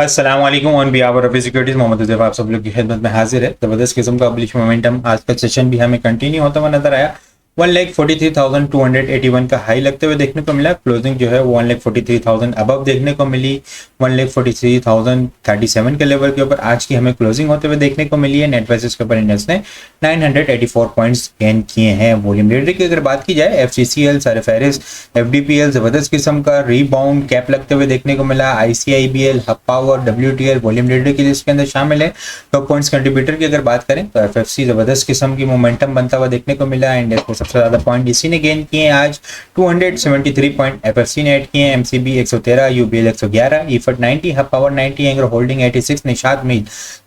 अस्सलाम वालेकुम on behalf of securities Mohammad Huzaif आप सब लोग की खिदमत में हाजिर है। ज़बरदस्त किस्म का बुलिश मोमेंटम आज का सेशन भी हमें कंटिन्यू होता हुआ नजर आया। 1,43,281 का हाई लगते हुए देखने को मिला। क्लोजिंग जो है वो 1,43,000 अबव देखने को मिली। 1,43,037 के लेवल के ऊपर आज की हमें क्लोजिंग होते हुए देखने को मिली है। नेट बेसिस के ऊपर इंडेक्स ने 984 पॉइंट्स गेन किए हैं। वॉल्यूम लीडर की अगर बात की जाए, एफसीसीएल, सरफेरिस, एफडीपीएल जबरदस्त किस्म का रीबाउंड कैप लगते हुए देखने को मिला। आईसीआईबीएल, हब पावर, डब्ल्यूटीएल वॉल्यूम लीडर की लिस्ट के अंदर शामिल है। टॉप पॉइंट्स कंट्रीब्यूटर की अगर बात करें तो एफएफसी जबरदस्त किस्म की मोमेंटम बनता हुआ देखने को मिला। इंडेक्स में सबसे ज्यादा पॉइंट इसी ने गेन किए आज 273 पॉइंट एफएफसी ने ऐड किए। MCB 113, UBL 111, Efert 90, Hub power 90, Engro holding 86,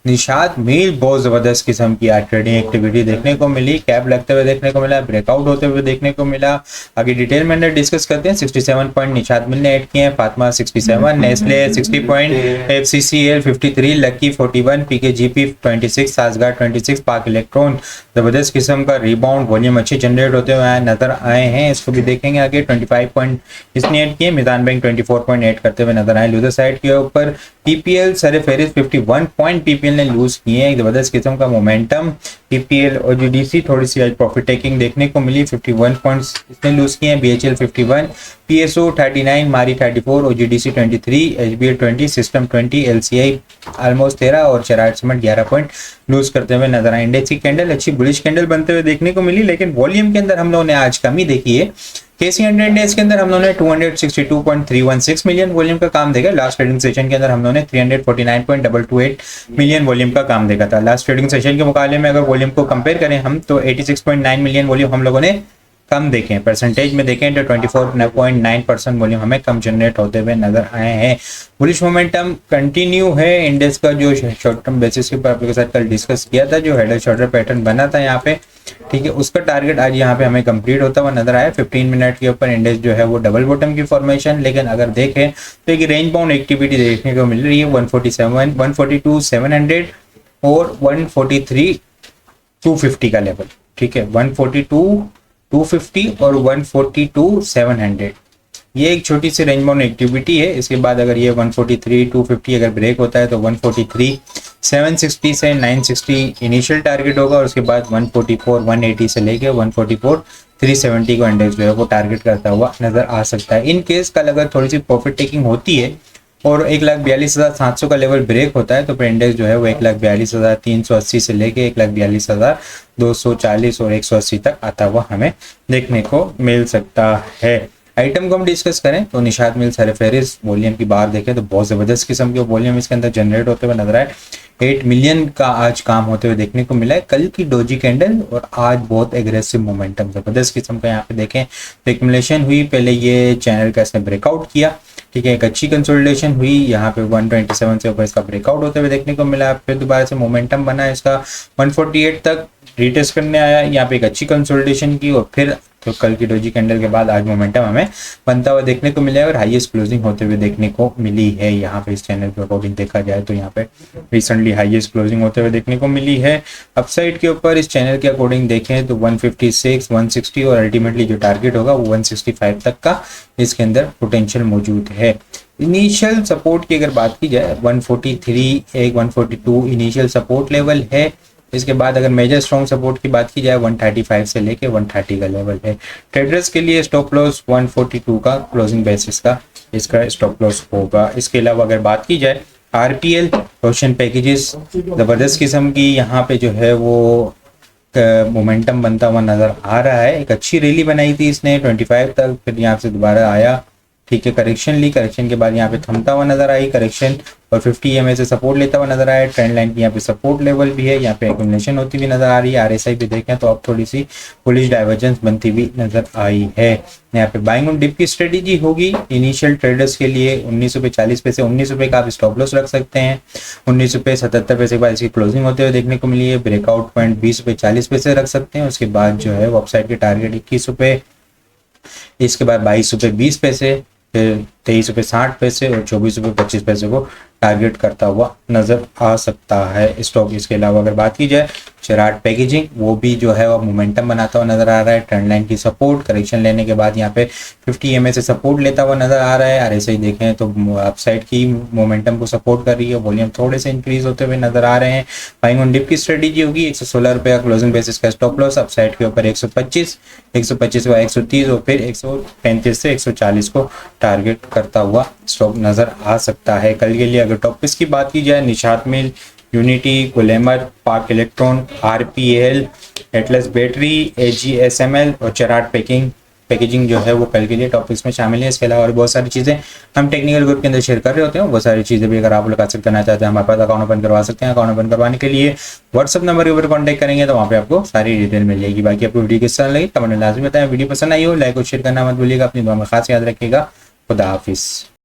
Nishat mill बहुत जबरदस्त किस्म की आज ट्रेडिंग एक्टिविटी देखने को मिली। कैप लगते हुए देखने को मिला, ब्रेकआउट होते हुए देखने को मिला। आगे डिटेल में अंदर डिस्कस करते हैं। 67 पॉइंट निशात मिल ने ऐड किए हैं। फातिमा 67, नेस्ले 60 पॉइंट, एफसीसीएल 53, लकी 41, पीकेजीपी 26, साजगार 26, पाक इलेक्ट्रॉन जबरदस्त किस्म का रीबाउंड वॉल्यूम अच्छे जनरेट होते हुए नजर आए हैं। इसको भी देखेंगे आगे। 25 पॉइंट इसने ऐड किए। मिजान बैंक 24 पॉइंट ऐड करते हुए नजर आए। लूजर साइड के ऊपर पीपीएल, सरफेरिस 51 पॉइंट पीपीएल ने लूज किए हैं। जबरदस्त किस्म का मोमेंटम पीपीएल और जीडीसी थोड़ी सी आज प्रॉफिट टेकिंग देखने को मिली। 51 पॉइंट्स इसने लूज किए हैं। बीएचएल 51, पीएसओ 39, मारी 34, ओजीडीसी 23, एचबीएल 20, सिस्टम 20, एलसीआई ऑलमोस्ट 13 और चराट सीमेंट 11 पॉइंट लूज करते हुए नजर आए। इंडेक्स की कैंडल अच्छी बुलिश कैंडल बनते हुए देखने को मिली, लेकिन वॉल्यूम के अंदर हम लोगों ने आज कमी देखी है। केसी 100 डेज के अंदर हम लोगों ने 262.316 मिलियन वॉल्यूम का काम देखा। लास्ट ट्रेडिंग सेशन के अंदर हम लोगों ने 349.228 मिलियन वॉल्यूम का काम देखा था। लास्ट ट्रेडिंग सेशन के मुकाबले में अगर वॉल्यूम को कंपेयर करें हम तो 86.9 मिलियन वॉल्यूम हम लोगों ने कम देखें। परसेंटेज में देखें तो 24.9% वॉल्यूम हमें कम जनरेट होते हुए नजर आए हैं। बुलिश मोमेंटम कंटिन्यू है। इंडेक्स का जो शॉर्ट टर्म बेसिस के ऊपर आपके साथ कल डिस्कस किया था, जो हेड एंड शोल्डर पैटर्न बना था यहाँ पे, ठीक है, उसका टारगेट आज यहाँ पे हमें कंप्लीट होता हुआ नजर आया। 15 मिनट के ऊपर इंडेक्स जो है वो डबल बॉटम की फॉर्मेशन, लेकिन अगर देखें तो एक रेंज बाउंड एक्टिविटी देखने को मिल रही है। 142,700 और 143,250 का लेवल, ठीक है, 142,250 और 142,700, ये एक छोटी सी रेंज बाउंड एक्टिविटी है। इसके बाद अगर ये 143,250 अगर ब्रेक होता है तो 143,760 से 960 इनिशियल टारगेट होगा, और उसके बाद 144,180 से लेके 144,370 को इंडेक्स जो है वो टारगेट करता हुआ नजर आ सकता है। इन केस कल अगर थोड़ी सी प्रॉफिट टेकिंग होती है और 1,42,700 का लेवल ब्रेक होता है तो फिर इंडेक्स जो है वो 1,42,380 से लेके 1,42,240 और 180 तक आता हुआ हमें देखने को मिल सकता है। आइटम को हम डिस्कस करें तो निशात मिल, सरफेरिस वॉल्यूम की बात देखें तो बहुत ज़बरदस्त किस्म के वॉल्यूम इसके अंदर जनरेट होते हुए नजर आए। 8 मिलियन का आज काम होते हुए देखने को मिला है। कल की डोजी कैंडल और आज बहुत एग्रेसिव मोमेंटम जबरदस्त किस्म का यहाँ पे देखें तो एक्युमुलेशन हुई। पहले ये चैनल का इसने ब्रेकआउट किया, ठीक है, एक अच्छी कंसोलिडेशन हुई यहाँ पे 127 से ऊपर इसका ब्रेकआउट होते हुए देखने को मिला। फिर दोबारा से मोमेंटम बना इसका 148 तक रिटेस्ट करने आया, यहाँ पे एक अच्छी कंसोलिडेशन की और फिर तो कल की डोजी कैंडल के बाद आज मोमेंटम हमें बनता हुआ देखने को मिला है और हाईएस्ट क्लोजिंग होते हुए देखने को मिली है। यहाँ पे इस चैनल के अकॉर्डिंग देखा जाए तो यहाँ पे रिसेंटली हाईएस्ट क्लोजिंग होते हुए देखने को मिली है। अपसाइड के ऊपर इस चैनल के अकॉर्डिंग देखें तो 156, 160 और अल्टीमेटली जो टारगेट होगा वो 165 तक का इसके अंदर पोटेंशियल मौजूद है। इनिशियल सपोर्ट की अगर बात की जाए 143, 142 इनिशियल सपोर्ट लेवल है। इसके बाद अगर मेजर स्ट्रॉन्ग सपोर्ट की बात की जाए 135 से लेके 130 का लेवल है। ट्रेडर्स के लिए स्टॉप लॉस 142 का क्लोजिंग बेसिस का इसका स्टॉप लॉस होगा। इसके अलावा अगर बात की जाए आरपीएल, रोशन पैकेजेस जबरदस्त किस्म की यहाँ पे जो है वो मोमेंटम बनता हुआ नजर आ रहा है। एक अच्छी रैली बनाई थी इसने 25 तक, फिर यहाँ से दोबारा आया, ठीक है, करेक्शन ली, करेक्शन के बाद यहाँ पे थमता हुआ नजर आई करेक्शन और 50 EMA से सपोर्ट लेता हुआ नजर आया। ट्रेंड लाइन की यहाँ पे सपोर्ट लेवल भी है, यहाँ पे एक्युमुलेशन होती हुई नजर आ रही है। आरएसआई भी देखें तो अब थोड़ी सी बुलिश डाइवर्जेंस बनती हुई नजर आई है। यहाँ पे बाइंग ऑन डिप की स्ट्रेटेजी होगी इनिशियल ट्रेडर्स के लिए। 19.40 रुपये से 19 रुपये का आप स्टॉप लॉस रख सकते हैं। 19.77 के बाद इसकी क्लोजिंग होते हुए देखने को मिली है। ब्रेकआउट पॉइंट 20.40 रख सकते हैं। उसके बाद जो है वेबसाइट के टारगेट 21 रुपये, इसके बाद 22 रुपये 20 पैसे, फिर 23.60 और 24.25 को टारगेट करता हुआ नजर आ सकता है स्टॉक। इसके अलावा अगर बात की जाए चराट पैकेजिंग, वो भी जो है वो मोमेंटम बनाता हुआ नजर आ रहा है। ट्रेंड लाइन की सपोर्ट करेक्शन लेने के बाद यहाँ पे 50 EMA से सपोर्ट लेता हुआ नजर आ रहा है। RSI देखें तो अपसाइड की मोमेंटम को सपोर्ट कर रही है, वॉल्यूम थोड़े से इंक्रीज होते हुए नजर आ रहे हैं। बाइंग ऑन डिप की स्ट्रेटेजी होगी, 116 रुपये का क्लोजिंग बेसिस का स्टॉप लॉस, अपसाइड के ऊपर 125 का 130 और फिर 135 से 140 को टारगेट करता हुआ स्टॉक नजर आ सकता है। कल के लिए अगर टॉपिक्स की बात की जाए, Nishat mill, Unity, Glamour, Pak Elektron, RPL, Atlas battery, AGSML और चराट पैकेजिंग जो है वो कल के लिए टॉपिक्स में शामिल है। इसके अलावा और बहुत सारी चीज़ें हम टेक्निकल ग्रुप के अंदर शेयर कर रहे होते हैं। बहुत सारी चीज़ें भी अगर आप लोग हासिल करना चाहते हैं, हमारे पास अकाउंट ओपन करवा सकते हैं। अकाउंट ओपन करवाने के लिए व्हाट्सअप नंबर के ऊपर कॉन्टैक्ट करेंगे तो वहाँ पे आपको सारी डिटेल मिल जाएगी। बाकी आपको वीडियो किस तरह लगी कमेंट में लाजमी बताएं। वीडियो पसंद आई हो लाइक और शेयर करना मत भूलिएगा। अपनी दुआ में खास याद रखिएगा। खुदा हाफिज़।